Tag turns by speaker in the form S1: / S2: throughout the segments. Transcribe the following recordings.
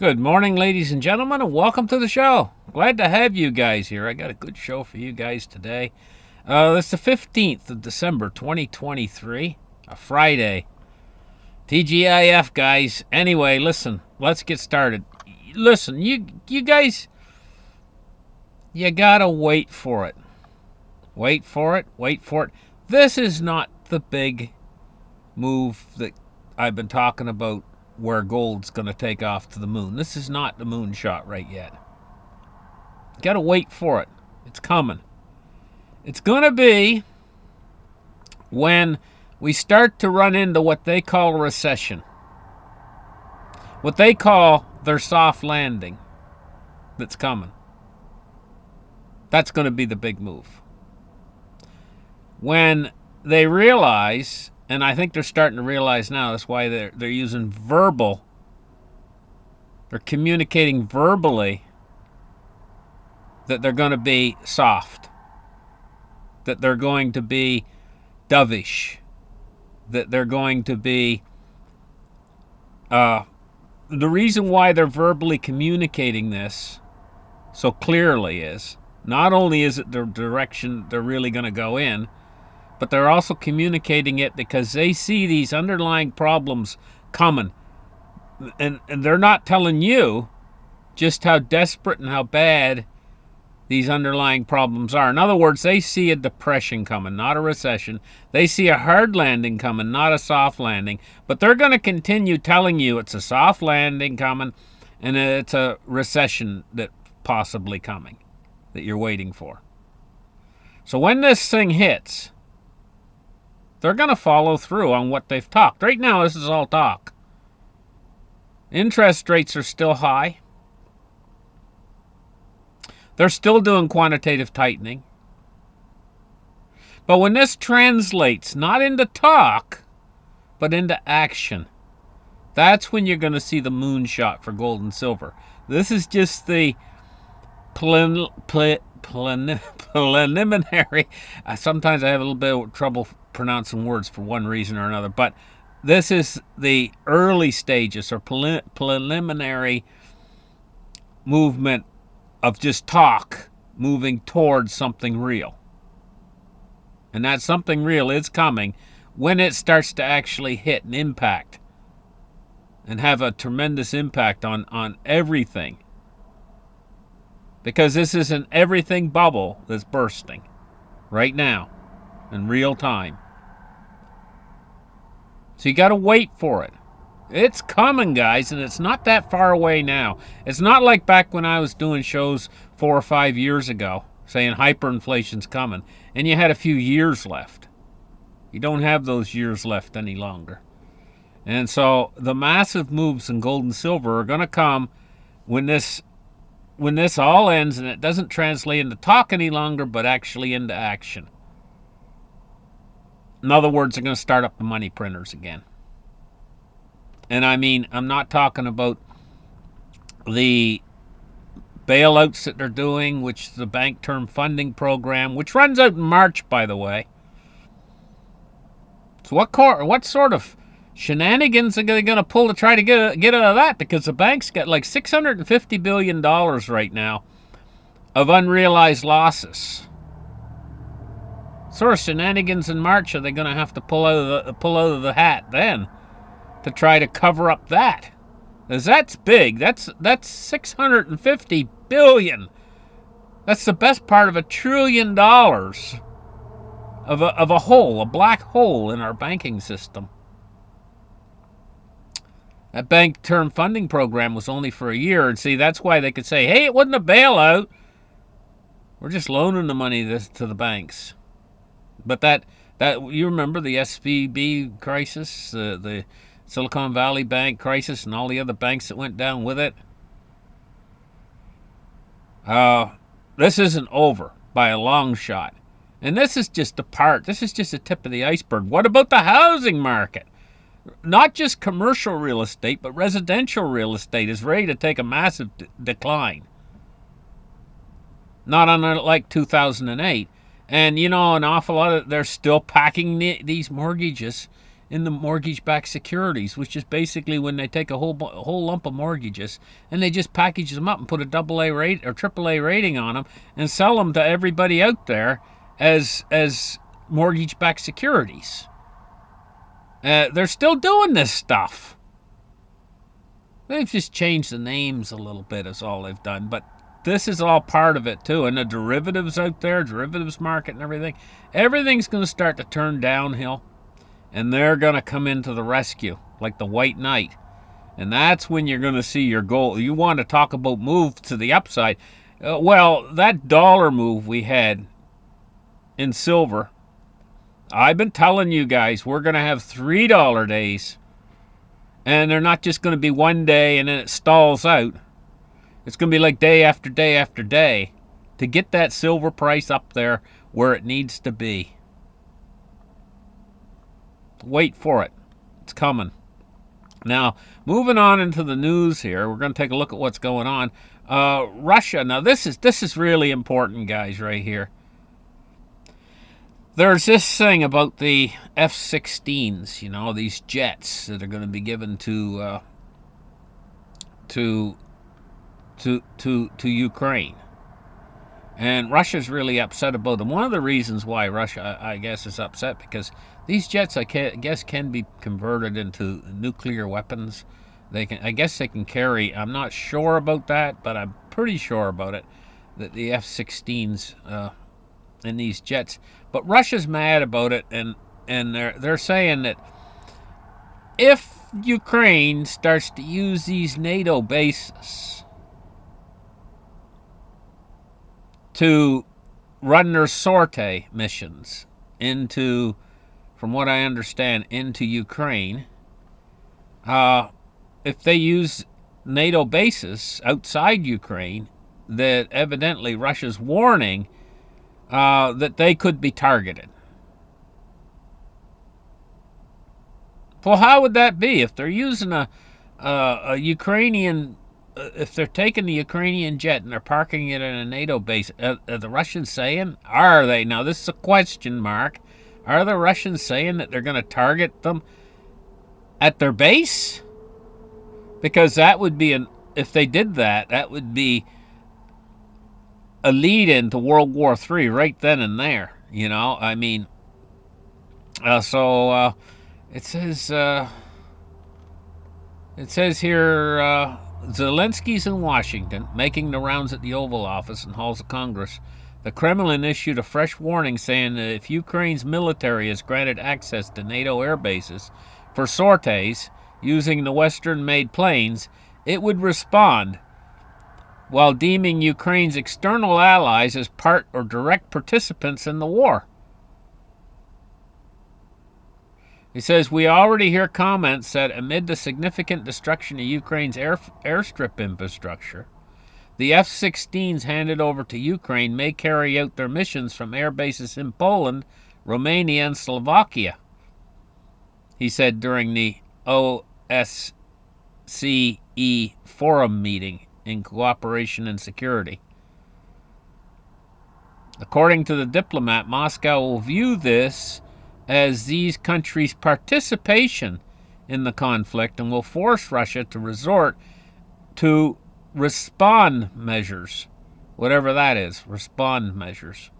S1: Good morning, ladies and gentlemen, and welcome to the show. Glad to have you guys here. I got a good show for you guys today. It's the 15th of December, 2023, a Friday. TGIF, guys. Anyway, listen, let's get started. Listen, you guys, you gotta wait for it. Wait for it. Wait for it. This is not the big move that I've been talking about where gold's going to take off to the moon. This is not the moonshot right yet. Got to wait for it. It's coming. It's going to be when we start to run into what they call a recession, what they call their soft landing that's coming. That's going to be the big move. When they realize, and I think they're starting to realize now, that's why they're using verbal, they're communicating verbally that they're going to be soft, that they're going to be dovish, that they're going to be the reason why they're verbally communicating this so clearly is not only is it the direction they're really going to go in, but they're also communicating it because they see these underlying problems coming. And they're not telling you just how desperate and how bad these underlying problems are. In other words, they see a depression coming, not a recession. They see a hard landing coming, not a soft landing. But they're going to continue telling you it's a soft landing coming and it's a recession that possibly coming that you're waiting for. So when this thing hits, they're going to follow through on what they've talked. Right now, this is all talk. Interest rates are still high. They're still doing quantitative tightening. But when this translates not into talk, but into action, that's when you're going to see the moonshot for gold and silver. This is just the preliminary. Sometimes I have a little bit of trouble pronouncing words for one reason or another, but this is the early stages or preliminary movement of just talk moving towards something real. And that something real is coming when it starts to actually hit and impact and have a tremendous impact on everything. Because this is an everything bubble that's bursting right now in real time. So you got to wait for it. It's coming, guys, and it's not that far away now. It's not like back when I was doing shows 4 or 5 years ago saying hyperinflation's coming, and you had a few years left. You don't have those years left any longer. And so the massive moves in gold and silver are going to come when this all ends and it doesn't translate into talk any longer, but actually into action. In other words, they're going to start up the money printers again. And I mean, I'm not talking about the bailouts that they're doing, which is the Bank Term Funding Program, which runs out in March, by the way. So what sort of shenanigans are they going to pull to try to get out of that? Because the bank's got like $650 billion right now of unrealized losses. What sort of shenanigans in March are they going to have to pull out of the hat then to try to cover up that? Because that's big. That's $650 billion. That's the best part of $1 trillion of a hole, a black hole in our banking system. That Bank Term Funding Program was only for a year, and see, that's why they could say, hey, it wasn't a bailout. We're just loaning the money to the banks. But that you remember the SVB crisis, the Silicon Valley Bank crisis, and all the other banks that went down with it? This isn't over by a long shot. And this is just a part. This is just a tip of the iceberg. What about the housing market? Not just commercial real estate, but residential real estate is ready to take a massive decline. Not unlike 2008. And, you know, an awful lot of, they're still packing these mortgages in the mortgage-backed securities, which is basically when they take a whole lump of mortgages and they just package them up and put a AA rate or AAA rating on them and sell them to everybody out there as mortgage-backed securities. They're still doing this stuff. They've just changed the names a little bit is all they've done, but this is all part of it too. And the derivatives out there, derivatives market and everything's going to start to turn downhill, and they're going to come into the rescue like the White Knight. And that's when you're going to see your gold. You want to talk about move to the upside. Well, that dollar move we had in silver, I've been telling you guys we're going to have $3 days. And they're not just going to be one day and then it stalls out. It's going to be like day after day after day to get that silver price up there where it needs to be. Wait for it. It's coming. Now, moving on into the news here, we're going to take a look at what's going on. Russia. Now, this is really important, guys, right here. There's this thing about the F-16s, you know, these jets that are going to be given to Ukraine. And Russia's really upset about them. One of the reasons why Russia, I guess, is upset because these jets, I guess, can be converted into nuclear weapons. I guess they can carry. I'm not sure about that, but I'm pretty sure about it. That the F-16s in these jets, but Russia's mad about it, and they're saying that if Ukraine starts to use these NATO bases to run their sortie missions into, from what I understand, into Ukraine, if they use NATO bases outside Ukraine, that evidently Russia's warning that they could be targeted. Well, how would that be if they're using a Ukrainian? If they're taking the Ukrainian jet and they're parking it in a NATO base, are the Russians saying? Are they? Now, this is a question mark. Are the Russians saying that they're going to target them at their base? Because that would be if they did that, that would be a lead into World War III right then and there. You know, I mean, it says here Zelensky's in Washington, making the rounds at the Oval Office and halls of Congress. The Kremlin issued a fresh warning saying that if Ukraine's military is granted access to NATO air bases for sorties using the Western-made planes, it would respond, while deeming Ukraine's external allies as part or direct participants in the war. He says, we already hear comments that amid the significant destruction of Ukraine's airstrip infrastructure, the F-16s handed over to Ukraine may carry out their missions from air bases in Poland, Romania, and Slovakia, he said during the OSCE Forum meeting in Cooperation and Security. According to the diplomat, Moscow will view this as these countries' participation in the conflict and will force Russia to resort to respond measures, whatever that is, respond measures.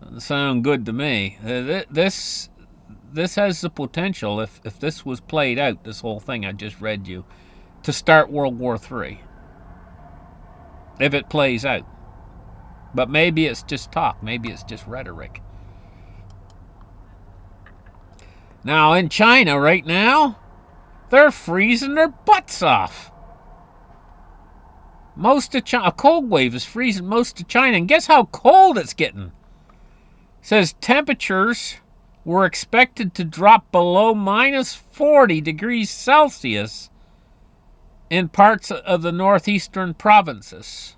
S1: Doesn't sound good to me. This has the potential, if this was played out, this whole thing I just read you, to start World War III. If it plays out. But maybe it's just talk. Maybe it's just rhetoric. Now, in China right now, they're freezing their butts off. Most of China, a cold wave is freezing most of China. And guess how cold it's getting? It says temperatures were expected to drop below minus 40 degrees Celsius in parts of the northeastern provinces.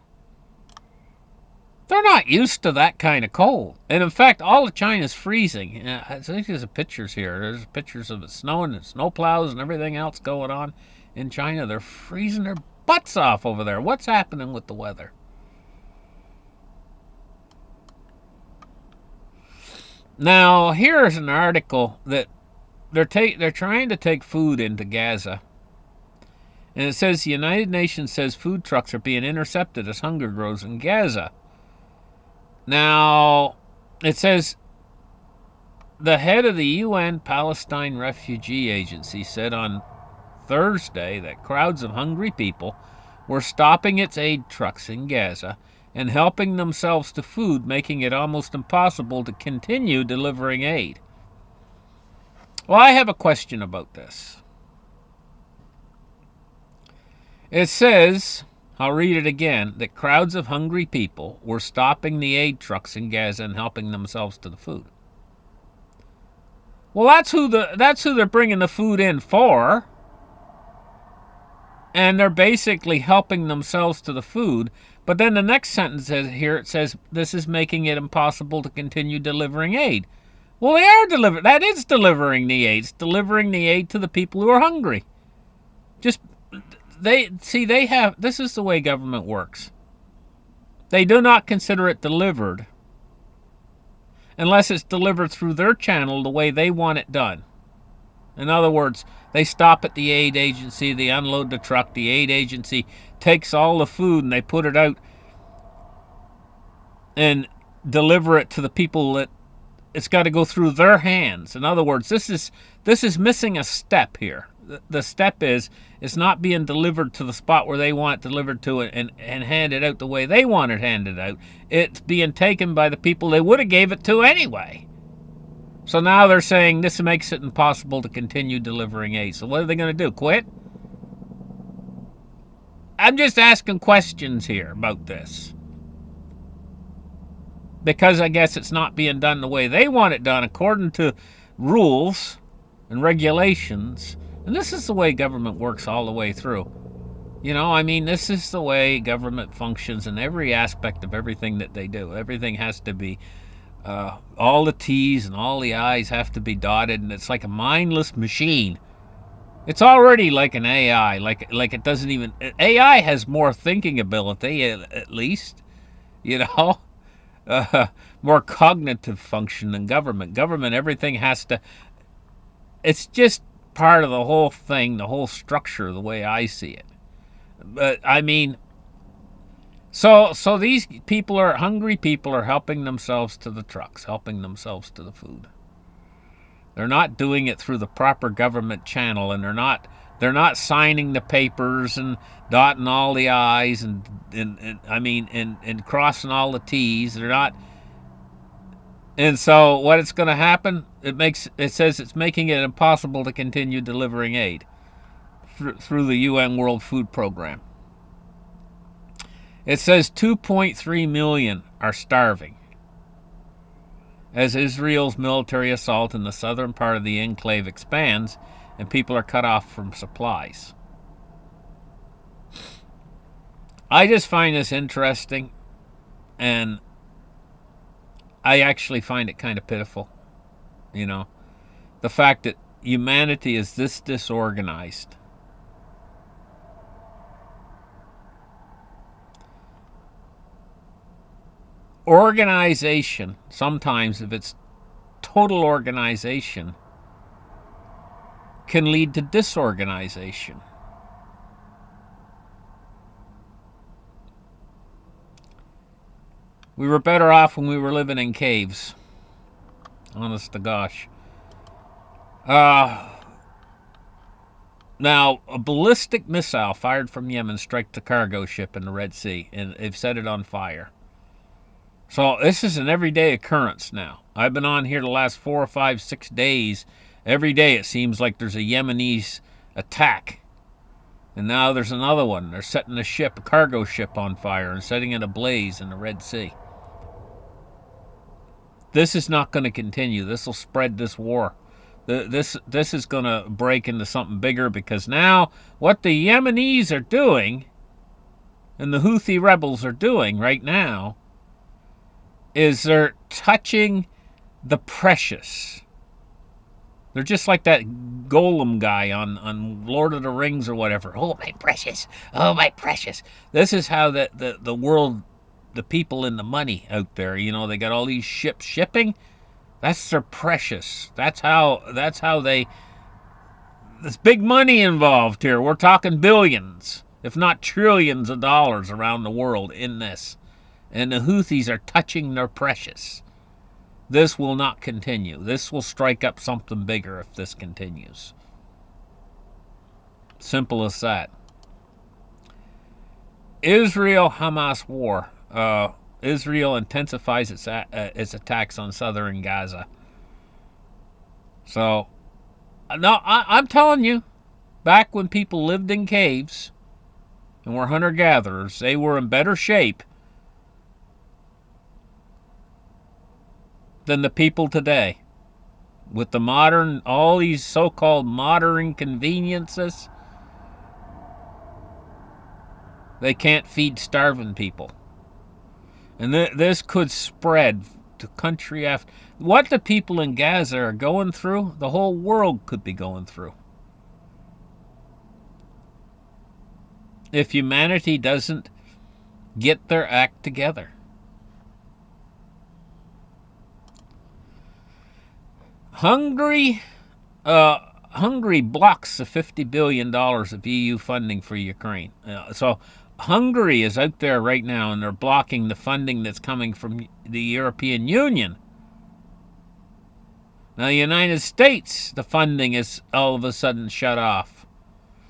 S1: They're not used to that kind of cold. And in fact, all of China's freezing. I think there's pictures here. There's pictures of it snowing and snow plows and everything else going on in China. They're freezing their butts off over there. What's happening with the weather? Now, here's an article that they're trying to take food into Gaza. And it says the United Nations says food trucks are being intercepted as hunger grows in Gaza. Now, it says the head of the UN Palestine Refugee Agency said on Thursday that crowds of hungry people were stopping its aid trucks in Gaza and helping themselves to food, making it almost impossible to continue delivering aid. Well, I have a question about this. It says, I'll read it again, that crowds of hungry people were stopping the aid trucks in Gaza and helping themselves to the food. Well, that's who they're bringing the food in for. And they're basically helping themselves to the food. But then the next sentence here, it says this is making it impossible to continue delivering aid. Well, they are delivering. That is delivering the aid. It's delivering the aid to the people who are hungry. Just they have. This is the way government works. They do not consider it delivered unless it's delivered through their channel the way they want it done. In other words, they stop at the aid agency, they unload the truck, the aid agency takes all the food and they put it out and deliver it to the people that it's got to go through their hands. In other words, this is missing a step here. The step is it's not being delivered to the spot where they want it delivered to and handed out the way they want it handed out. It's being taken by the people they would have gave it to anyway. So now they're saying this makes it impossible to continue delivering aid. So what are they going to do? Quit? I'm just asking questions here about this. Because I guess it's not being done the way they want it done according to rules and regulations. And this is the way government works all the way through. You know, I mean, this is the way government functions in every aspect of everything that they do. Everything has to be all the T's and all the I's have to be dotted, and it's like a mindless machine. It's already like an AI, like it doesn't even. AI has more thinking ability, at least, you know, more cognitive function than government. Government, everything has to. It's just part of the whole thing, the whole structure, the way I see it. But I mean, So these hungry people are helping themselves to the trucks, helping themselves to the food. They're not doing it through the proper government channel, and they're not signing the papers and dotting all the I's and crossing all the T's. They're not. And so what it's going to happen? It says it's making it impossible to continue delivering aid through the UN World Food Program. It says 2.3 million are starving as Israel's military assault in the southern part of the enclave expands and people are cut off from supplies. I just find this interesting, and I actually find it kind of pitiful. You know, the fact that humanity is this disorganized. Organization, sometimes if it's total organization, can lead to disorganization. We were better off when we were living in caves. Honest to gosh. Now, a ballistic missile fired from Yemen struck the cargo ship in the Red Sea, and they've set it on fire. So this is an everyday occurrence now. I've been on here the last 4 or 5, 6 days. Every day it seems like there's a Yemenis attack. And now there's another one. They're setting a cargo ship on fire and setting it ablaze in the Red Sea. This is not going to continue. This will spread this war. This is going to break into something bigger, because now what the Yemenis are doing and the Houthi rebels are doing right now is they're touching the precious. They're just like that Golem guy on Lord of the Rings or whatever. Oh, my precious. Oh, my precious. This is how the world, the people in the money out there, you know, they got all these ships shipping. That's their precious. That's how they. There's big money involved here. We're talking billions, if not trillions of dollars around the world in this. And the Houthis are touching their precious. This will not continue. This will strike up something bigger if this continues. Simple as that. Israel-Hamas war. Israel intensifies its attacks on southern Gaza. So, no, I'm telling you, back when people lived in caves and were hunter-gatherers, they were in better shape than the people today. With the modern, all these so-called modern conveniences, they can't feed starving people. And this could spread to country after. What the people in Gaza are going through, the whole world could be going through. If humanity doesn't get their act together. Hungary blocks the $50 billion of EU funding for Ukraine. So Hungary is out there right now, and they're blocking the funding that's coming from the European Union. Now, the United States, the funding is all of a sudden shut off.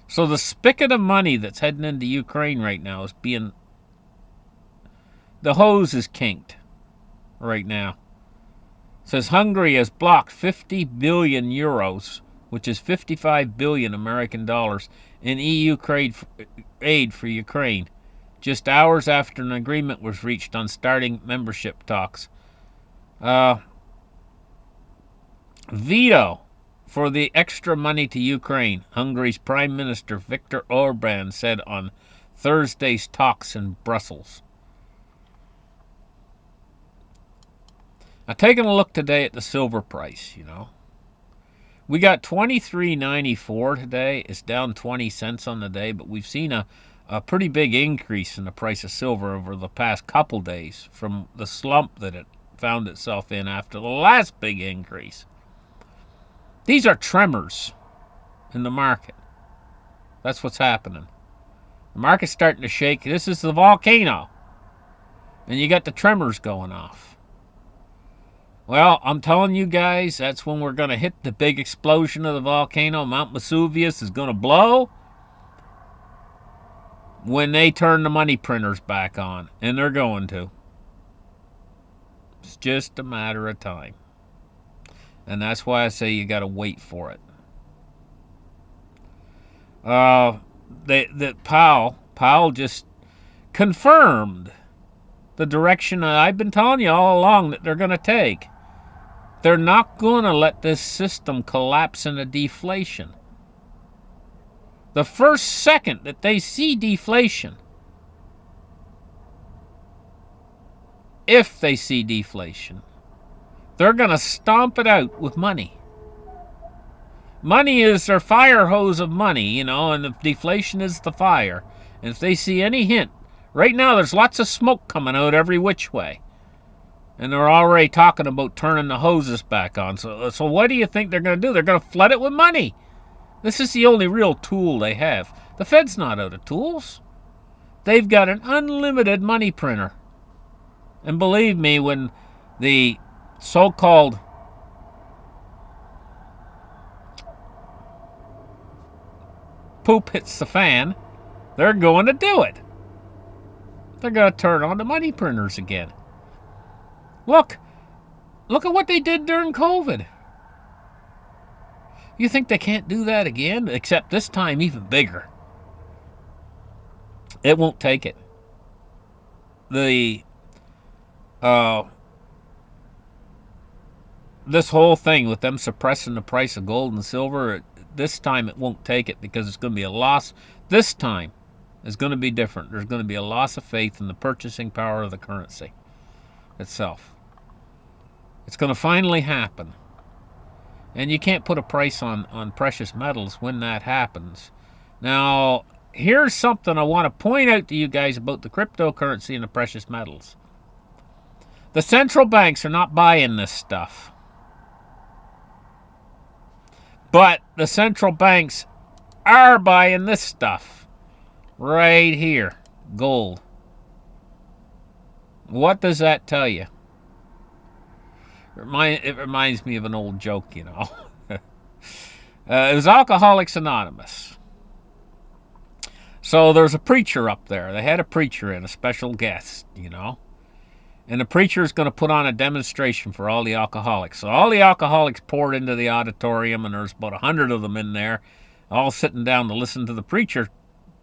S1: So the spigot of money that's heading into Ukraine right now is being... The hose is kinked right now. It says Hungary has blocked 50 billion euros, which is 55 billion American dollars, in EU aid for Ukraine, just hours after an agreement was reached on starting membership talks. Veto for the extra money to Ukraine, Hungary's Prime Minister Viktor Orban said on Thursday's talks in Brussels. Now, taking a look today at the silver price, we got $23.94 today. It's down 20 cents on the day, but we've seen a pretty big increase in the price of silver over the past couple days from the slump that it found itself in after the last big increase. These are tremors in the market. That's what's happening. The market's starting to shake. This is the volcano, and you got the tremors going off. Well, I'm telling you guys, that's when we're going to hit the big explosion of the volcano. Mount Vesuvius is going to blow when they turn the money printers back on, and they're going to. It's just a matter of time. And that's why I say you got to wait for it. Powell just confirmed the direction I've been telling you all along that they're going to take. They're not going to let this system collapse into deflation. The first second that they see deflation, if they see deflation, they're going to stomp it out with money. Money is their fire hose of money, and if deflation is the fire. And if they see any hint, right now there's lots of smoke coming out every which way. And they're already talking about turning the hoses back on. So what do you think they're going to do? They're going to flood it with money. This is the only real tool they have. The Fed's not out of tools. They've got an unlimited money printer. And believe me, when the so-called poop hits the fan, they're going to do it. They're going to turn on the money printers again. Look at what they did during COVID. You think they can't do that again? Except this time even bigger. It won't take it. This whole thing with them suppressing the price of gold and silver, this time it won't take it because it's going to be a loss. This time is going to be different. There's going to be a loss of faith in the purchasing power of the currency itself. It's going to finally happen. And you can't put a price on precious metals when that happens. Now, here's something I want to point out to you guys about the cryptocurrency and the precious metals. The central banks are not buying this stuff. But the central banks are buying this stuff right here, gold. What does that tell you? It reminds me of an old joke, you know. It was Alcoholics Anonymous. So there's a preacher up there. They had a preacher in, a special guest, you know. And the preacher is going to put on a demonstration for all the alcoholics. So all the alcoholics poured into the auditorium, and there's about 100 of them in there, all sitting down to listen to the preacher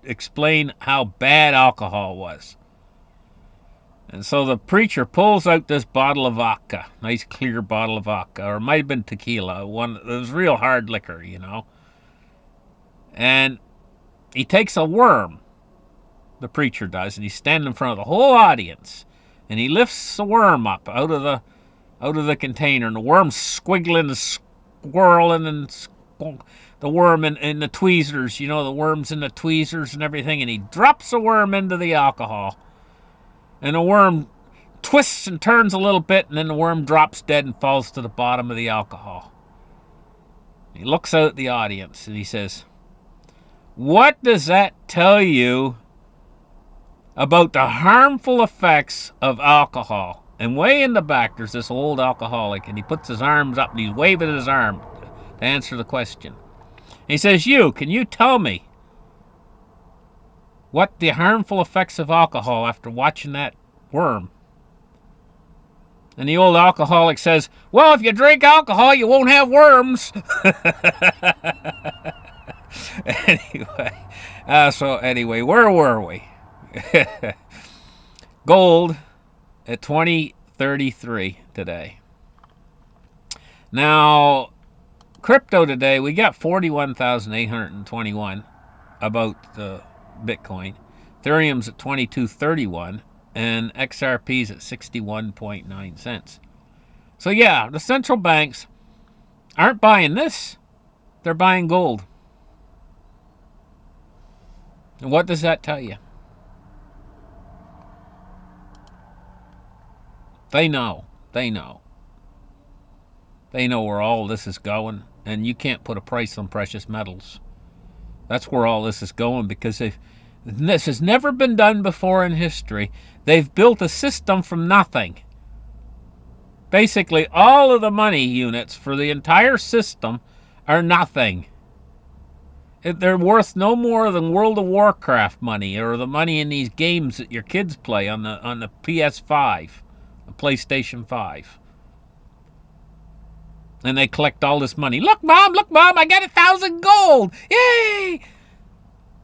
S1: explain how bad alcohol was. And so the preacher pulls out this bottle of vodka, nice clear bottle of vodka, or it might have been tequila, one it was real hard liquor, you know. And he takes a worm, the preacher does, and he's standing in front of the whole audience, and he lifts the worm up out of the container, and the worm's squiggling and swirling, and the worm in the tweezers, you know, the worms in the tweezers and everything, and he drops the worm into the alcohol. And the worm twists and turns a little bit, and then the worm drops dead and falls to the bottom of the alcohol. He looks out at the audience and he says, "What does that tell you about the harmful effects of alcohol?" And way in the back, there's this old alcoholic, and he puts his arms up and he's waving his arm to answer the question. He says, can you tell me what the harmful effects of alcohol after watching that worm? And the old alcoholic says, "Well, if you drink alcohol, you won't have worms." Anyway, where were we? Gold at 2033 today. Now, crypto today, we got 41,821 about the Bitcoin. Ethereum's at 2231, and XRP's at 61.9 cents. So yeah, the central banks aren't buying this. They're buying gold. And what does that tell you? They know. They know. They know where all this is going, and you can't put a price on precious metals. That's where all this is going, because this has never been done before in history. They've built a system from nothing. Basically, all of the money units for the entire system are nothing. They're worth no more than World of Warcraft money, or the money in these games that your kids play on the PS5, the PlayStation 5. And they collect all this money. Look, Mom, I got 1,000 gold. Yay!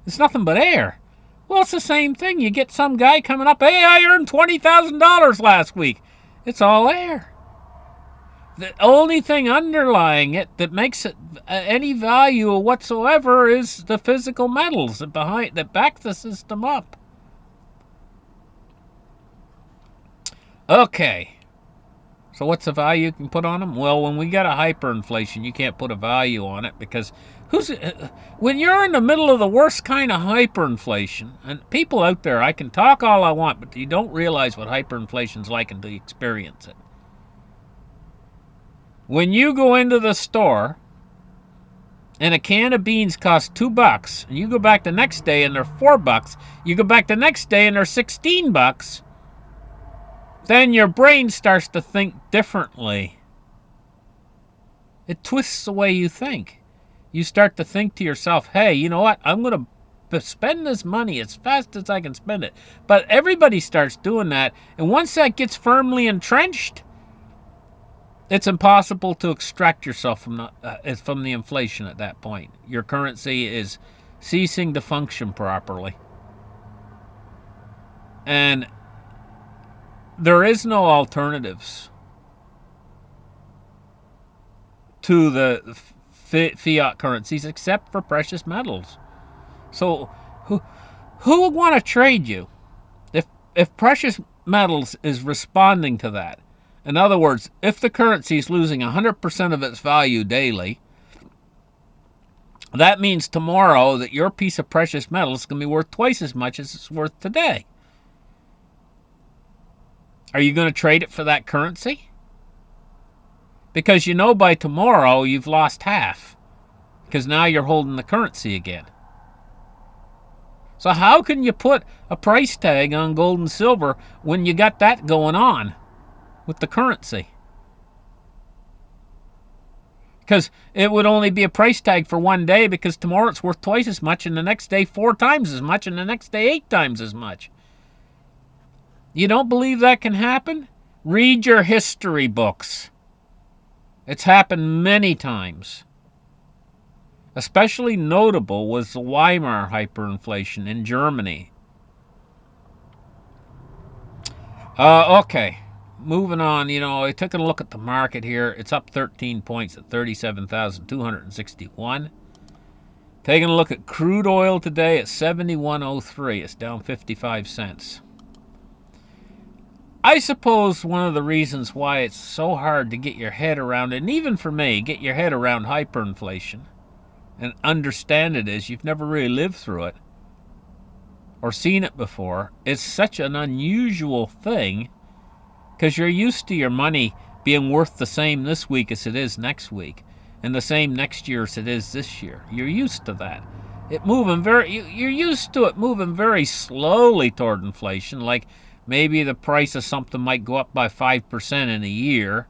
S1: It's nothing but air. Well, it's the same thing. You get some guy coming up, "Hey, I earned $20,000 last week." It's all air. The only thing underlying it that makes it any value whatsoever is the physical metals that back the system up. Okay. So what's the value you can put on them? Well, when we got a hyperinflation, you can't put a value on it, because when you're in the middle of the worst kind of hyperinflation, and people out there, I can talk all I want, but you don't realize what hyperinflation's like until you experience it. When you go into the store and a can of beans costs $2, and you go back the next day and they're $4, you go back the next day and they're $16, then your brain starts to think differently. It twists the way you think. You start to think to yourself, "Hey, you know what? I'm going to spend this money as fast as I can spend it." But everybody starts doing that, and once that gets firmly entrenched, it's impossible to extract yourself from the inflation at that point. Your currency is ceasing to function properly. And there is no alternatives to the fiat currencies except for precious metals. So who would want to trade you if precious metals is responding to that? In other words, if the currency is losing 100% of its value daily, that means tomorrow that your piece of precious metal is going to be worth twice as much as it's worth today. Are you going to trade it for that currency? Because you know by tomorrow you've lost half. because now you're holding the currency again. So how can you put a price tag on gold and silver when you got that going on with the currency? Because it would only be a price tag for one day, because tomorrow it's worth twice as much, and the next day 4 times as much, and the next day 8 times as much. You don't believe that can happen? Read your history books. It's happened many times. Especially notable was the Weimar hyperinflation in Germany. Okay, moving on. I took a look at the market here. It's up 13 points at 37,261. Taking a look at crude oil today at 71.03. It's down 55 cents. I suppose one of the reasons why it's so hard to get your head around it, and even for me, get your head around hyperinflation and understand it, is you've never really lived through it or seen it before. It's such an unusual thing, because you're used to your money being worth the same this week as it is next week, and the same next year as it is this year. You're used to that. You're used to it moving very slowly toward inflation, like maybe the price of something might go up by 5% in a year.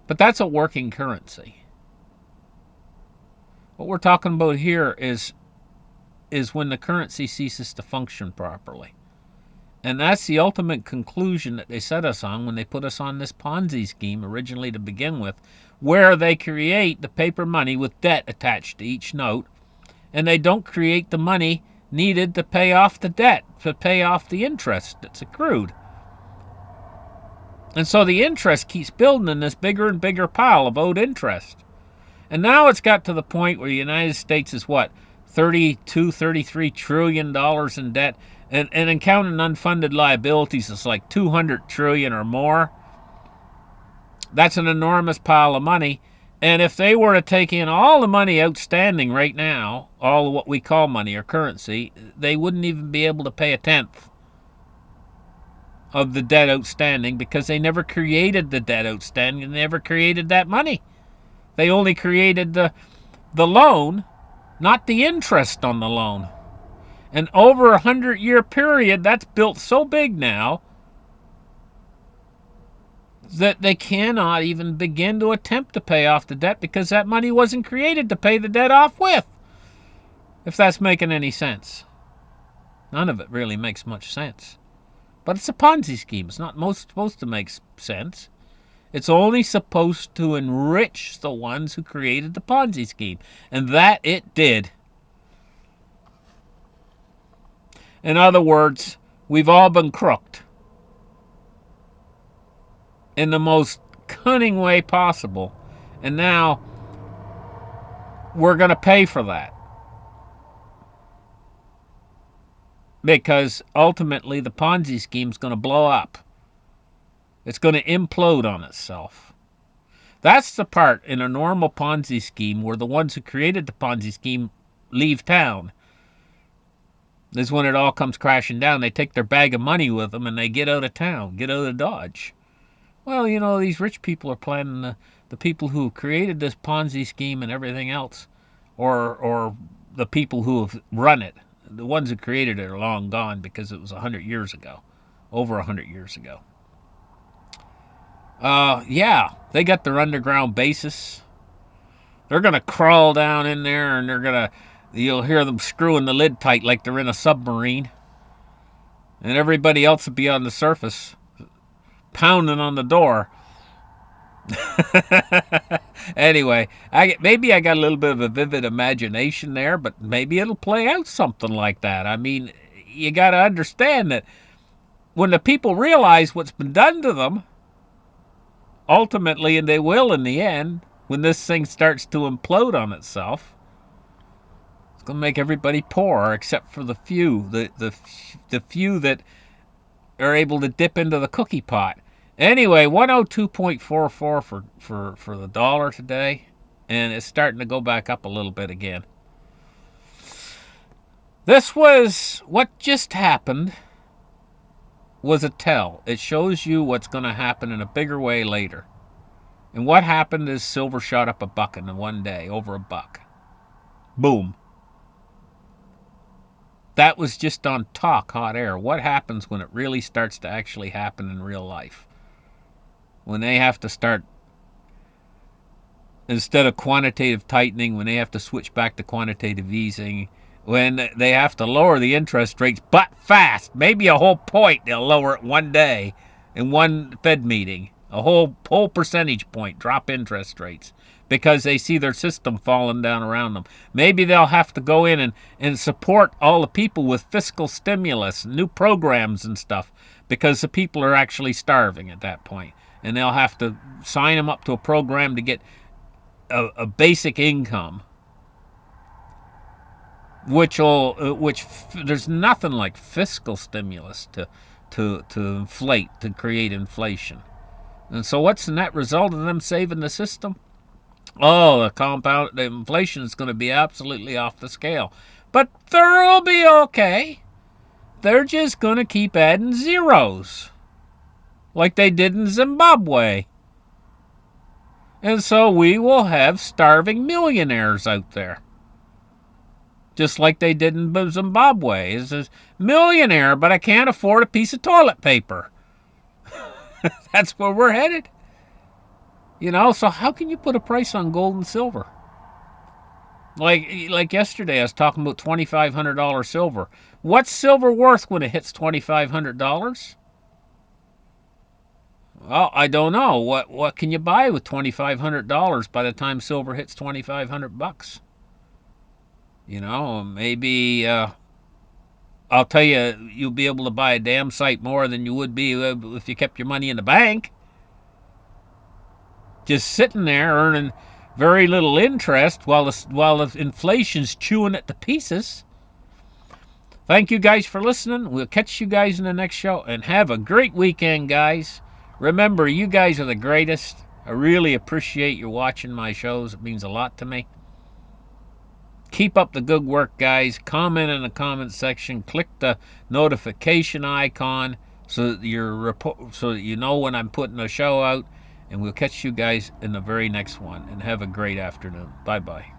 S1: But that's a working currency. What we're talking about here is when the currency ceases to function properly. And that's the ultimate conclusion that they set us on when they put us on this Ponzi scheme originally to begin with, where they create the paper money with debt attached to each note, and they don't create the money needed to pay off the debt, to pay off the interest that's accrued. And so the interest keeps building in this bigger and bigger pile of owed interest. And now it's got to the point where the United States is what, $33 trillion in debt, and in counting unfunded liabilities, it's like 200 trillion or more. That's an enormous pile of money. And if they were to take in all the money outstanding right now, all of what we call money or currency, they wouldn't even be able to pay a tenth of the debt outstanding, because they never created the debt outstanding, and they never created that money. They only created the loan, not the interest on the loan. And over a 100-year period, that's built so big now that they cannot even begin to attempt to pay off the debt, because that money wasn't created to pay the debt off with. If that's making any sense. None of it really makes much sense. But it's a Ponzi scheme. It's not supposed to make sense. It's only supposed to enrich the ones who created the Ponzi scheme. And that it did. In other words, we've all been crooked in the most cunning way possible. And now we're going to pay for that. Because ultimately the Ponzi scheme is going to blow up. It's going to implode on itself. That's the part in a normal Ponzi scheme where the ones who created the Ponzi scheme leave town. This is when it all comes crashing down. They take their bag of money with them and they get out of town, get out of Dodge. Well, these rich people are planning, the people who created this Ponzi scheme and everything else, or the people who have run it. The ones who created it are long gone, because it was 100 years ago, over 100 years ago. Yeah, they got their underground bases. They're going to crawl down in there, and you'll hear them screwing the lid tight like they're in a submarine. And everybody else will be on the surface, pounding on the door. Anyway, maybe I got a little bit of a vivid imagination there, but maybe it'll play out something like that. I mean, you got to understand that when the people realize what's been done to them, ultimately, and they will in the end, when this thing starts to implode on itself, it's going to make everybody poor except for the few, the few that are able to dip into the cookie pot. Anyway, 102.44 for the dollar today, and it's starting to go back up a little bit again. What just happened was a tell. It shows you what's going to happen in a bigger way later. And what happened is silver shot up $1 in one day, over $1. Boom. That was just on talk, hot air. What happens when it really starts to actually happen in real life? When they have to start, instead of quantitative tightening, when they have to switch back to quantitative easing, when they have to lower the interest rates, but fast, maybe a whole point they'll lower it one day in one Fed meeting, a whole percentage point drop interest rates because they see their system falling down around them. Maybe they'll have to go in and support all the people with fiscal stimulus, new programs and stuff, because the people are actually starving at that point. And they'll have to sign them up to a program to get a basic income, which there's nothing like fiscal stimulus to inflate, to create inflation. And so what's the net result of them saving the system? Oh, the inflation is going to be absolutely off the scale. But they'll be okay. They're just going to keep adding zeros, like they did in Zimbabwe. And so we will have starving millionaires out there, just like they did in Zimbabwe. It's a millionaire, but I can't afford a piece of toilet paper. That's where we're headed. So how can you put a price on gold and silver? Like yesterday, I was talking about $2,500 silver. What's silver worth when it hits $2,500? Well, I don't know. What can you buy with $2,500 by the time silver hits $2,500? Maybe I'll tell you, you'll be able to buy a damn sight more than you would be if you kept your money in the bank. Just sitting there earning very little interest while the inflation's chewing it to pieces. Thank you guys for listening. We'll catch you guys in the next show, and have a great weekend, guys. Remember, you guys are the greatest. I really appreciate you watching my shows. It means a lot to me. Keep up the good work, guys. Comment in the comment section. Click the notification icon so that you know when I'm putting a show out. And we'll catch you guys in the very next one. And have a great afternoon. Bye-bye.